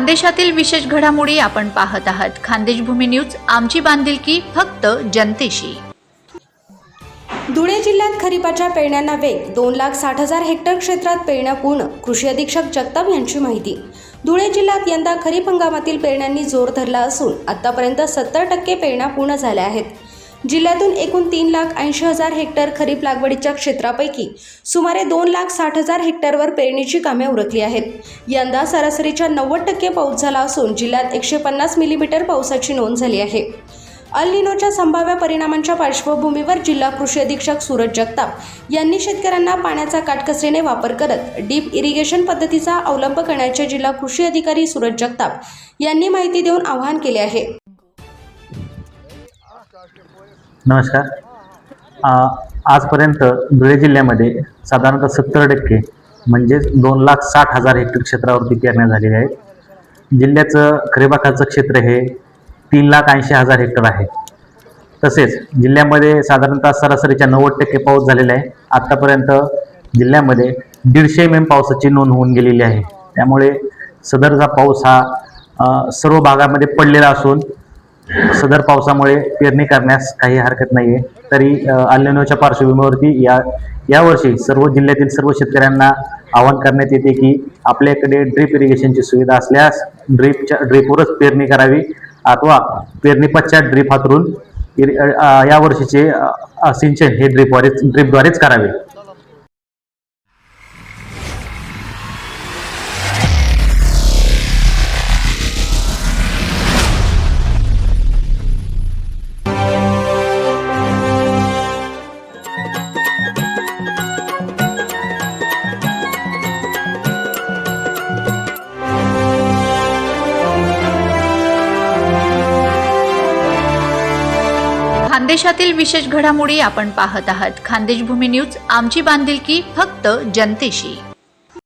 खानदेशातील विशेष घडामोडी आपण पाहत आहात. खानदेश भूमी न्यूज, आमची बांधिलकी फक्त जनतेशी. धुळे जिल्ह्यात खरीपाच्या पेरण्यांना वेग. 2,60,000 हेक्टर क्षेत्रात पेरण्या पूर्ण. कृषी अधीक्षक जगताप यांची माहिती. धुळे जिल्ह्यात यंदा खरीप हंगामातील पेरण्यांनी जोर धरला असून आतापर्यंत 70% पेरण्या पूर्ण झाल्या आहेत. जिल्ह्यातून एकूण 3,80,000 हेक्टर खरीप लागवडीच्या क्षेत्रापैकी सुमारे 2,60,000 हेक्टरवर पेरणीची कामे उरकली आहेत. यंदा सरासरीच्या 90% पाऊस झाला असून जिल्ह्यात 150 मिलीमीटर पावसाची नोंद झाली आहे. अल निनोच्या संभाव्य परिणामांच्या पार्श्वभूमीवर जिल्हा कृषी अधीक्षक सूरज जगताप यांनी शेतकऱ्यांना पाण्याचा काटकसरीने वापर करत डीप इरिगेशन पद्धतीचा अवलंब करण्याचे जिल्हा कृषी अधिकारी सूरज जगताप यांनी माहिती देऊन आवाहन केले आहे. नमस्कार. आजपर्यंत धुळे जिल्ह्यामध्ये साधारणतः 70% म्हणजेच 2,60,000 हेक्टर क्षेत्रावरती पेरण्या झालेल्या आहेत. जिल्ह्याचं खरीपाखाचं क्षेत्र हे 3,80,000 हेक्टर आहे. तसेच जिल्ह्यामध्ये साधारणतः सरासरीच्या 90% पाऊस झालेला आहे. आत्तापर्यंत जिल्ह्यामध्ये 150 mm पावसाची नोंद होऊन गेलेली आहे. त्यामुळे सदरचा पाऊस हा सर्व भागामध्ये पडलेला असून सदर पावसामुळे पेरणी करण्यास काही हरकत नाही आहे. तरी अल निनोच्या पार्श्वभूमीवरती यावर्षी सर्व जिल्ह्यातील सर्व शेतकऱ्यांना आवाहन करण्यात येते की आपल्याकडे ड्रीप इरिगेशनची सुविधा असल्यास ड्रीपवरच पेरणी करावी अथवा पेरणी पश्चात ड्रीप हातरून यावर्षीचे सिंचन हे ड्रीपद्वारेच करावे. खानदेशातील विशेष घडामोडी आपण पाहत आहात. खानदेश भूमी न्यूज, आमची बांधिलकी फक्त जनतेशी.